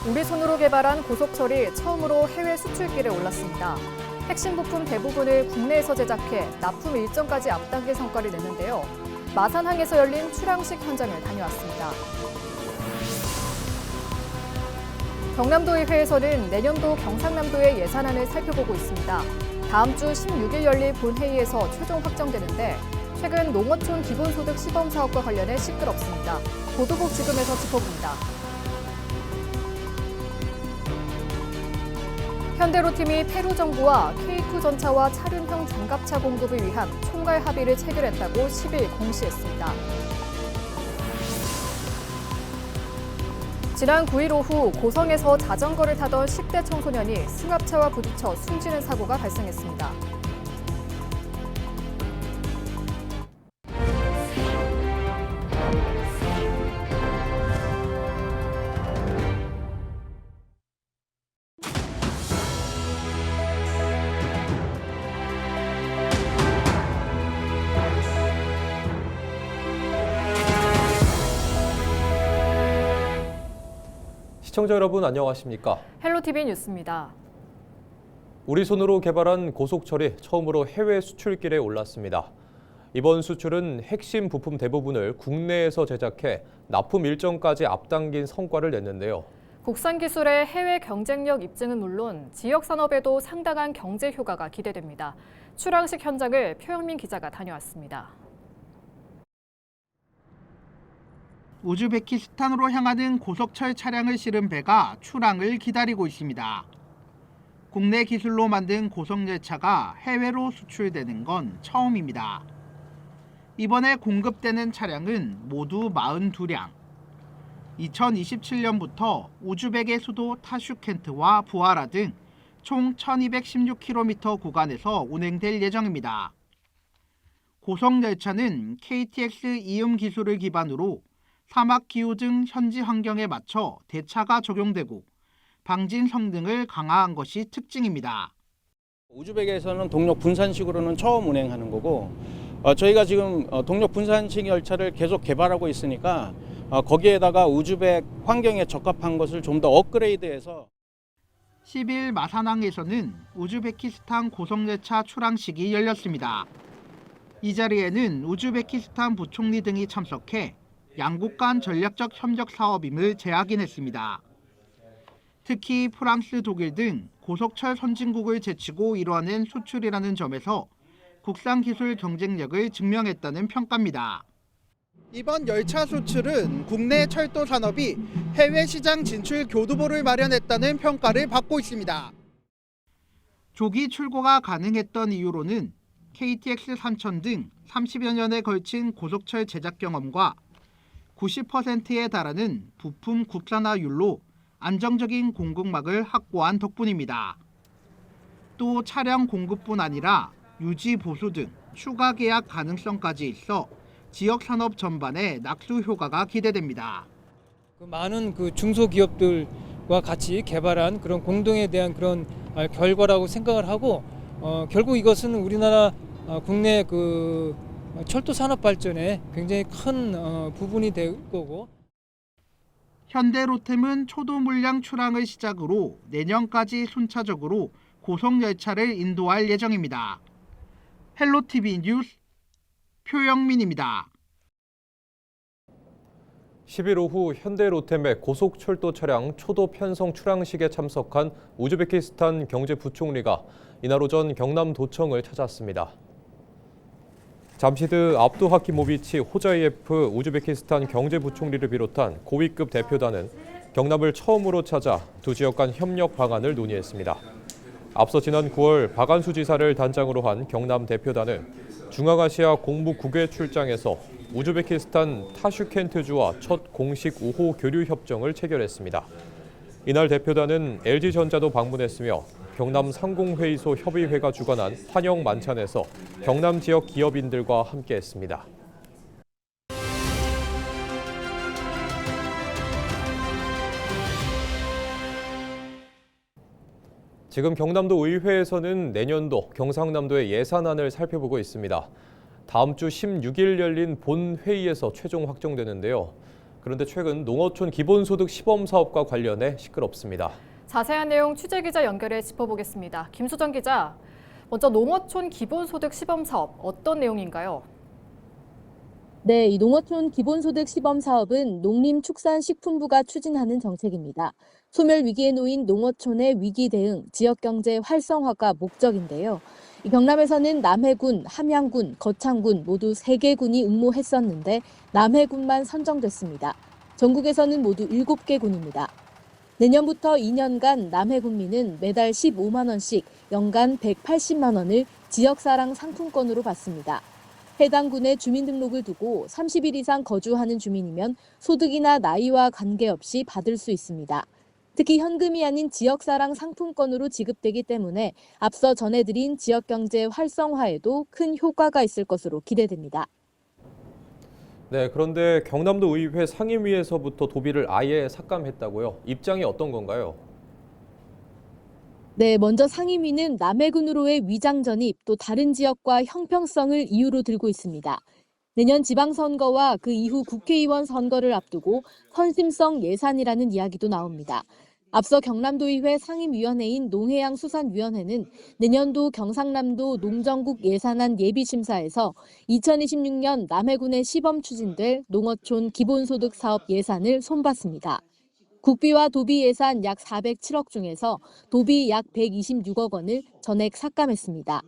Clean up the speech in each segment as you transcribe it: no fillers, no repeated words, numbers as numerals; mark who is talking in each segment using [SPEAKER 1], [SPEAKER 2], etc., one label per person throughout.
[SPEAKER 1] 우리 손으로 개발한 고속철이 처음으로 해외 수출길에 올랐습니다. 핵심 부품 대부분을 국내에서 제작해 납품 일정까지 앞당긴 성과를 냈는데요. 마산항에서 열린 출항식 현장을 다녀왔습니다. 경남도의회에서는 내년도 경상남도의 예산안을 살펴보고 있습니다. 다음 주 16일 열릴 본회의에서 최종 확정되는데 최근 농어촌 기본소득 시범사업과 관련해 시끄럽습니다. 보도국지금에서 짚어봅니다. 현대로팀이 페루 정부와 K2전차와 차륜형 장갑차 공급을 위한 총괄 합의를 체결했다고 10일 공시했습니다. 지난 9일 오후 고성에서 자전거를 타던 10대 청소년이 승합차와 부딪혀 숨지는 사고가 발생했습니다.
[SPEAKER 2] 시청자 여러분 안녕하십니까?
[SPEAKER 1] 헬로티비 뉴스입니다.
[SPEAKER 2] 우리 손으로 개발한 고속철이 처음으로 해외 수출길에 올랐습니다. 이번 수출은 핵심 부품 대부분을 국내에서 제작해 납품 일정까지 앞당긴 성과를 냈는데요.
[SPEAKER 1] 국산 기술의 해외 경쟁력 입증은 물론 지역 산업에도 상당한 경제 효과가 기대됩니다. 출항식 현장을 표영민 기자가 다녀왔습니다.
[SPEAKER 3] 우즈베키스탄으로 향하는 고속철 차량을 실은 배가 출항을 기다리고 있습니다. 국내 기술로 만든 고속열차가 해외로 수출되는 건 처음입니다. 이번에 공급되는 차량은 모두 42량. 2027년부터 우즈벡의 수도 타슈켄트와 부하라 등 총 1216km 구간에서 운행될 예정입니다. 고속열차는 KTX 이음 기술을 기반으로 사막 기후 등 현지 환경에 맞춰 대차가 적용되고 방진 성능을 강화한 것이 특징입니다.
[SPEAKER 4] 우즈벡에서는 동력 분산식으로는 처음 운행하는 거고 저희가 지금 동력 분산식 열차를 계속 개발하고 있으니까 거기에다가 우즈벡 환경에 적합한 것을 좀 더 업그레이드해서
[SPEAKER 3] 10일 마산항에서는 우즈베키스탄 고속열차 출항식이 열렸습니다. 이 자리에는 우즈베키스탄 부총리 등이 참석해 양국 간 전략적 협력 사업임을 재확인했습니다. 특히 프랑스, 독일 등 고속철 선진국을 제치고 이뤄낸 수출이라는 점에서 국산 기술 경쟁력을 증명했다는 평가입니다. 이번 열차 수출은 국내 철도 산업이 해외 시장 진출 교두보를 마련했다는 평가를 받고 있습니다. 조기 출고가 가능했던 이유로는 KTX 산천 등 30여 년에 걸친 고속철 제작 경험과 90%에 달하는 부품 국산화율로 안정적인 공급망을 확보한 덕분입니다. 또 차량 공급뿐 아니라 유지 보수 등 추가 계약 가능성까지 있어 지역 산업 전반에 낙수 효과가 기대됩니다.
[SPEAKER 5] 많은 중소기업들과 같이 개발한 그런 공동에 대한 그런 결과라고 생각을 하고 결국 이것은 우리나라 국내 철도 산업 발전에 굉장히 큰 부분이 될 거고.
[SPEAKER 3] 현대로템은 초도 물량 출항을 시작으로 내년까지 순차적으로 고속열차를 인도할 예정입니다. 헬로티비 뉴스 표영민입니다.
[SPEAKER 2] 10일 오후 현대로템의 고속철도 차량 초도 편성 출항식에 참석한 우즈베키스탄 경제부총리가 이날 오전 경남도청을 찾았습니다. 잠시드 압두하키모비치 호자이에프 우즈베키스탄 경제부총리를 비롯한 고위급 대표단은 경남을 처음으로 찾아 두 지역 간 협력 방안을 논의했습니다. 앞서 지난 9월 박안수 지사를 단장으로 한 경남 대표단은 중앙아시아 공무 9개 출장에서 우즈베키스탄 타슈켄트주와 첫 공식 우호 교류 협정을 체결했습니다. 이날 대표단은 LG전자도 방문했으며 경남 상공회의소 협의회가 주관한 환영 만찬에서 경남 지역 기업인들과 함께했습니다. 지금 경남도 의회에서는 내년도 경상남도의 예산안을 살펴보고 있습니다. 다음 주 16일 열린 본회의에서 최종 확정되는데요. 그런데 최근 농어촌 기본소득 시범 사업과 관련해 시끄럽습니다.
[SPEAKER 1] 자세한 내용 취재기자 연결해 짚어보겠습니다. 김수정 기자, 먼저 농어촌 기본소득 시범 사업 어떤 내용인가요?
[SPEAKER 6] 네, 이 농어촌 기본소득 시범 사업은 농림축산식품부가 추진하는 정책입니다. 소멸 위기에 놓인 농어촌의 위기 대응, 지역경제 활성화가 목적인데요. 이 경남에서는 남해군, 함양군, 거창군 모두 3개 군이 응모했었는데 남해군만 선정됐습니다. 전국에서는 모두 7개 군입니다. 내년부터 2년간 남해군민은 매달 15만 원씩 연간 180만 원을 지역사랑 상품권으로 받습니다. 해당 군에 주민등록을 두고 30일 이상 거주하는 주민이면 소득이나 나이와 관계없이 받을 수 있습니다. 특히 현금이 아닌 지역사랑 상품권으로 지급되기 때문에 앞서 전해드린 지역경제 활성화에도 큰 효과가 있을 것으로 기대됩니다.
[SPEAKER 2] 네, 그런데 경남도 의회 상임위에서부터 도비를 아예 삭감했다고요? 입장이 어떤 건가요?
[SPEAKER 6] 네, 먼저 상임위는 남해군으로의 위장 전입 또 다른 지역과 형평성을 이유로 들고 있습니다. 내년 지방선거와 그 이후 국회의원 선거를 앞두고 선심성 예산이라는 이야기도 나옵니다. 앞서 경남도의회 상임위원회인 농해양수산위원회는 내년도 경상남도 농정국 예산안 예비심사에서 2026년 남해군에 시범 추진될 농어촌 기본소득 사업 예산을 손봤습니다. 국비와 도비 예산 약 407억 중에서 도비 약 126억 원을 전액 삭감했습니다.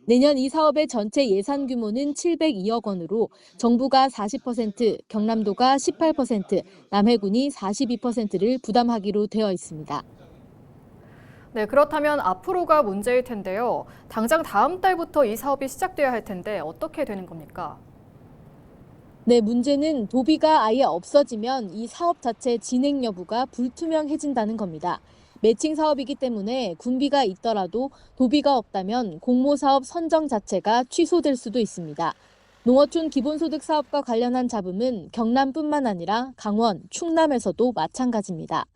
[SPEAKER 6] 내년 이 사업의 전체 예산 규모는 702억 원으로 정부가 40%, 경남도가 18%, 남해군이 42%를 부담하기로 되어 있습니다.
[SPEAKER 1] 네, 그렇다면 앞으로가 문제일 텐데요. 당장 다음 달부터 이 사업이 시작돼야 할 텐데 어떻게 되는 겁니까?
[SPEAKER 6] 네, 문제는 도비가 아예 없어지면 이 사업 자체 진행 여부가 불투명해진다는 겁니다. 매칭 사업이기 때문에 군비가 있더라도 도비가 없다면 공모사업 선정 자체가 취소될 수도 있습니다. 농어촌 기본소득 사업과 관련한 잡음은 경남뿐만 아니라 강원, 충남에서도 마찬가지입니다.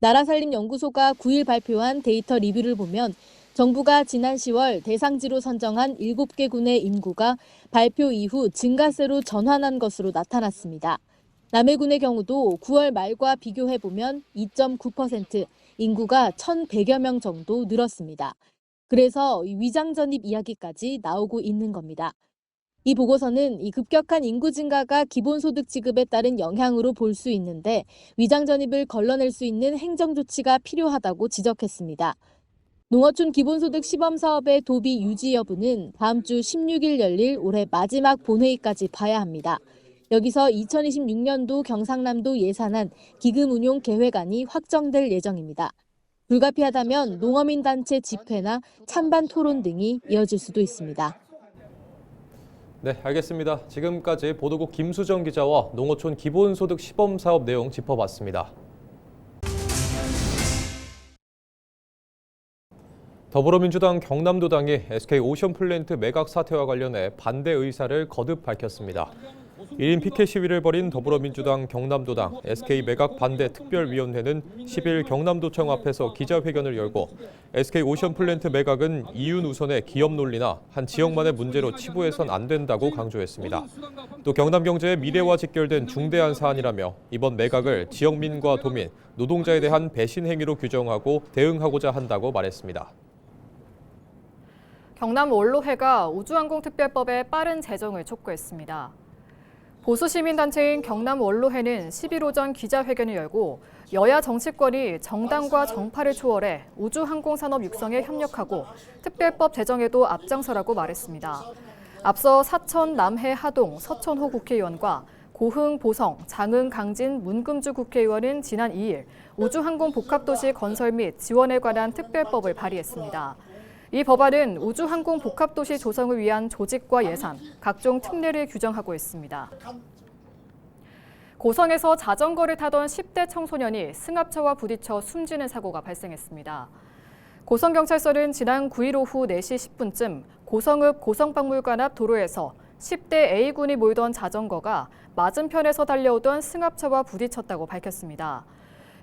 [SPEAKER 6] 나라살림연구소가 9일 발표한 데이터 리뷰를 보면 정부가 지난 10월 대상지로 선정한 7개 군의 인구가 발표 이후 증가세로 전환한 것으로 나타났습니다. 남해군의 경우도 9월 말과 비교해보면 2.9%, 인구가 1,100여 명 정도 늘었습니다. 그래서 위장 전입 이야기까지 나오고 있는 겁니다. 이 보고서는 이 급격한 인구 증가가 기본소득 지급에 따른 영향으로 볼 수 있는데 위장 전입을 걸러낼 수 있는 행정 조치가 필요하다고 지적했습니다. 농어촌 기본소득 시범사업의 도비 유지 여부는 다음 주 16일 열릴 올해 마지막 본회의까지 봐야 합니다. 여기서 2026년도 경상남도 예산안 기금 운용 계획안이 확정될 예정입니다. 불가피하다면 농어민단체 집회나 찬반 토론 등이 이어질 수도 있습니다.
[SPEAKER 2] 네, 알겠습니다. 지금까지 보도국 김수정 기자와 농어촌 기본소득 시범 사업 내용 짚어봤습니다. 더불어민주당 경남도당이 SK 오션플랜트 매각 사태와 관련해 반대 의사를 거듭 밝혔습니다. 1인 피켓 시위를 벌인 더불어민주당 경남도당 SK 매각 반대 특별위원회는 10일 경남도청 앞에서 기자회견을 열고 SK 오션플랜트 매각은 이윤 우선의 기업 논리나 한 지역만의 문제로 치부해선 안 된다고 강조했습니다. 또 경남 경제의 미래와 직결된 중대한 사안이라며 이번 매각을 지역민과 도민, 노동자에 대한 배신 행위로 규정하고 대응하고자 한다고 말했습니다.
[SPEAKER 1] 경남 원로회가 우주항공특별법의 빠른 제정을 촉구했습니다. 보수시민단체인 경남 원로회는 10일 오전 기자회견을 열고 여야 정치권이 정당과 정파를 초월해 우주항공산업 육성에 협력하고 특별법 제정에도 앞장서라고 말했습니다. 앞서 사천, 남해, 하동, 서천호 국회의원과 고흥, 보성, 장흥, 강진, 문금주 국회의원은 지난 2일 우주항공 복합도시 건설 및 지원에 관한 특별법을 발의했습니다. 이 법안은 우주항공 복합도시 조성을 위한 조직과 예산, 각종 특례를 규정하고 있습니다. 고성에서 자전거를 타던 10대 청소년이 승합차와 부딪혀 숨지는 사고가 발생했습니다. 고성경찰서는 지난 9일 오후 4시 10분쯤 고성읍 고성박물관 앞 도로에서 10대 A군이 몰던 자전거가 맞은편에서 달려오던 승합차와 부딪혔다고 밝혔습니다.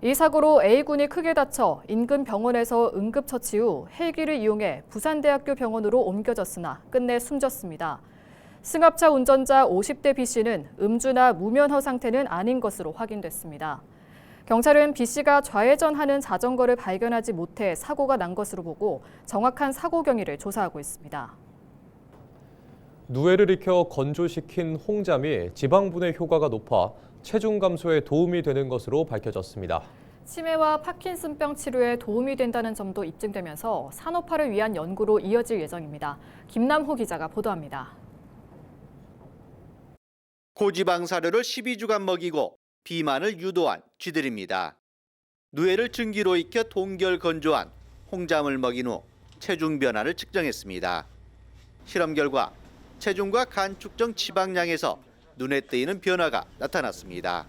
[SPEAKER 1] 이 사고로 A군이 크게 다쳐 인근 병원에서 응급처치 후 헬기를 이용해 부산대학교 병원으로 옮겨졌으나 끝내 숨졌습니다. 승합차 운전자 50대 B씨는 음주나 무면허 상태는 아닌 것으로 확인됐습니다. 경찰은 B씨가 좌회전하는 자전거를 발견하지 못해 사고가 난 것으로 보고 정확한 사고 경위를 조사하고 있습니다.
[SPEAKER 2] 누에를 익혀 건조시킨 홍잠이 지방분해 효과가 높아 체중 감소에 도움이 되는 것으로 밝혀졌습니다.
[SPEAKER 1] 치매와 파킨슨병 치료에 도움이 된다는 점도 입증되면서 산업화를 위한 연구로 이어질 예정입니다. 김남호 기자가 보도합니다.
[SPEAKER 7] 고지방 사료를 12주간 먹이고 비만을 유도한 쥐들입니다. 누에를 증기로 익혀 동결 건조한 홍잠을 먹인 후 체중 변화를 측정했습니다. 실험 결과 체중과 간 축정 지방량에서 눈에 띄는 변화가 나타났습니다.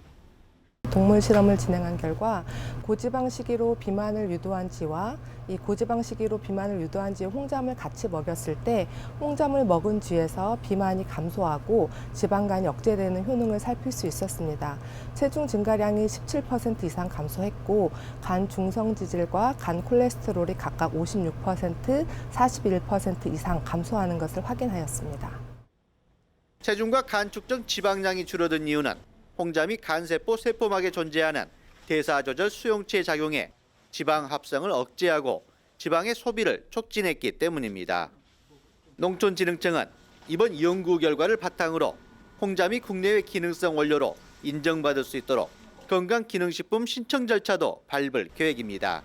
[SPEAKER 8] 동물 실험을 진행한 결과 고지방 식이로 비만을 유도한 쥐와 이 고지방 식이로 비만을 유도한 쥐의 홍잠을 같이 먹였을 때 홍잠을 먹은 쥐에서 비만이 감소하고 지방간이 억제되는 효능을 살필 수 있었습니다. 체중 증가량이 17% 이상 감소했고 간 중성지질과 간 콜레스테롤이 각각 56%, 41% 이상 감소하는 것을 확인하였습니다.
[SPEAKER 7] 체중과 간 축정 지방량이 줄어든 이유는 홍잠이 간세포 세포막에 존재하는 대사조절 수용체에 작용해 지방 합성을 억제하고 지방의 소비를 촉진했기 때문입니다. 농촌진흥청은 이번 연구 결과를 바탕으로 홍잠이 국내외 기능성 원료로 인정받을 수 있도록 건강기능식품 신청 절차도 밟을 계획입니다.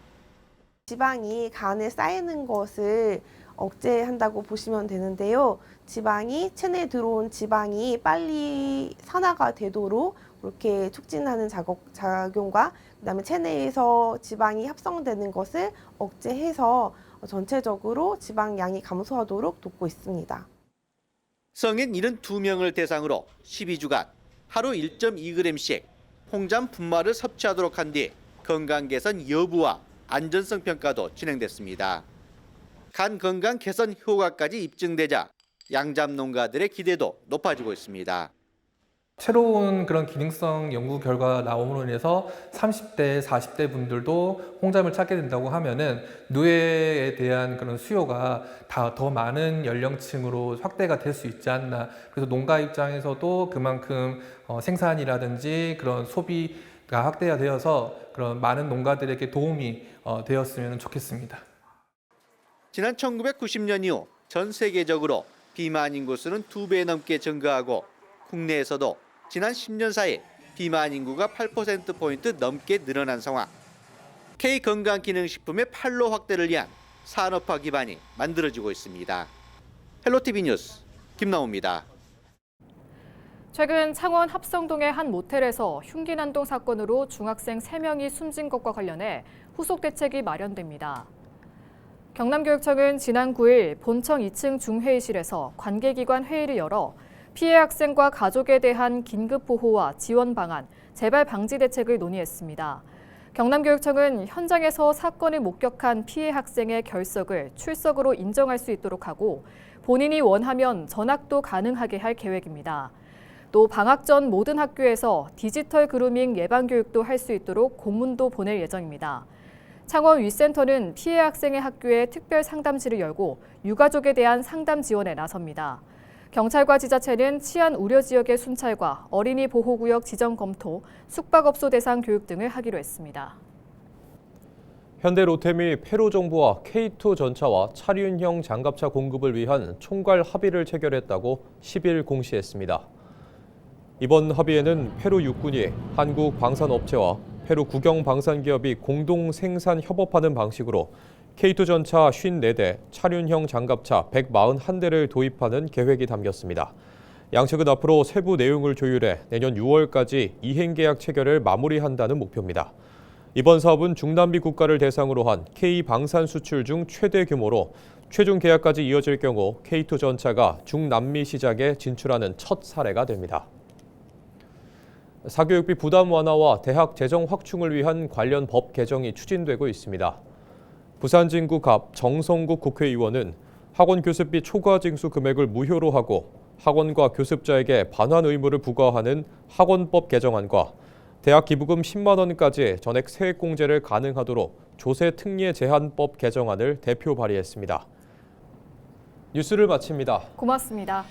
[SPEAKER 9] 지방이 간에 쌓이는 것을 억제한다고 보시면 되는데요. 지방이 체내에 들어온 지방이 빨리 산화가 되도록 이렇게 촉진하는 작용과 그다음에 체내에서 지방이 합성되는 것을 억제해서 전체적으로 지방량이 감소하도록 돕고 있습니다.
[SPEAKER 7] 성인 72명을 대상으로 12주간 하루 1.2g씩 홍잠 분말을 섭취하도록 한 뒤 건강 개선 여부와 안전성 평가도 진행됐습니다. 간 건강 개선 효과까지 입증되자 양잠 농가들의 기대도 높아지고 있습니다.
[SPEAKER 10] 새로운 그런 기능성 연구 결과가 나옴으로 인해서 30대, 40대 분들도 홍잠을 찾게 된다고 하면은 누에에 대한 그런 수요가 더 많은 연령층으로 확대가 될 수 있지 않나. 그래서 농가 입장에서도 그만큼 생산이라든지 그런 소비가 확대가 되어서 그런 많은 농가들에게 도움이 되었으면 좋겠습니다.
[SPEAKER 7] 지난 1990년 이후 전 세계적으로 비만 인구 수는 2배 넘게 증가하고 국내에서도 지난 10년 사이 비만 인구가 8%포인트 넘게 늘어난 상황. K건강기능식품의 판로 확대를 위한 산업화 기반이 만들어지고 있습니다. 헬로티비 뉴스 김나호입니다.
[SPEAKER 1] 최근 창원 합성동의 한 모텔에서 흉기 난동 사건으로 중학생 3명이 숨진 것과 관련해 후속 대책이 마련됩니다. 경남교육청은 지난 9일 본청 2층 중회의실에서 관계기관 회의를 열어 피해 학생과 가족에 대한 긴급 보호와 지원 방안, 재발 방지 대책을 논의했습니다. 경남교육청은 현장에서 사건을 목격한 피해 학생의 결석을 출석으로 인정할 수 있도록 하고 본인이 원하면 전학도 가능하게 할 계획입니다. 또 방학 전 모든 학교에서 디지털 그루밍 예방 교육도 할 수 있도록 공문도 보낼 예정입니다. 창원 위센터는 피해 학생의 학교에 특별 상담실을 열고 유가족에 대한 상담 지원에 나섭니다. 경찰과 지자체는 치안 우려 지역의 순찰과 어린이 보호구역 지정 검토, 숙박업소 대상 교육 등을 하기로 했습니다.
[SPEAKER 2] 현대 로템이 페루 정부와 K2 전차와 차륜형 장갑차 공급을 위한 총괄 합의를 체결했다고 10일 공시했습니다. 이번 합의에는 페루 육군이 한국 방산업체와 페루 국영 방산기업이 공동 생산 협업하는 방식으로 K2 전차 54대, 차륜형 장갑차 141대를 도입하는 계획이 담겼습니다. 양측은 앞으로 세부 내용을 조율해 내년 6월까지 이행계약 체결을 마무리한다는 목표입니다. 이번 사업은 중남미 국가를 대상으로 한 K 방산 수출 중 최대 규모로 최종 계약까지 이어질 경우 K2 전차가 중남미 시장에 진출하는 첫 사례가 됩니다. 사교육비 부담 완화와 대학 재정 확충을 위한 관련 법 개정이 추진되고 있습니다. 부산 진구 갑 정성국 국회의원은 학원 교습비 초과 징수 금액을 무효로 하고 학원과 교습자에게 반환 의무를 부과하는 학원법 개정안과 대학 기부금 10만 원까지 전액 세액공제를 가능하도록 조세 특례 제한법 개정안을 대표 발의했습니다. 뉴스를 마칩니다.
[SPEAKER 1] 고맙습니다.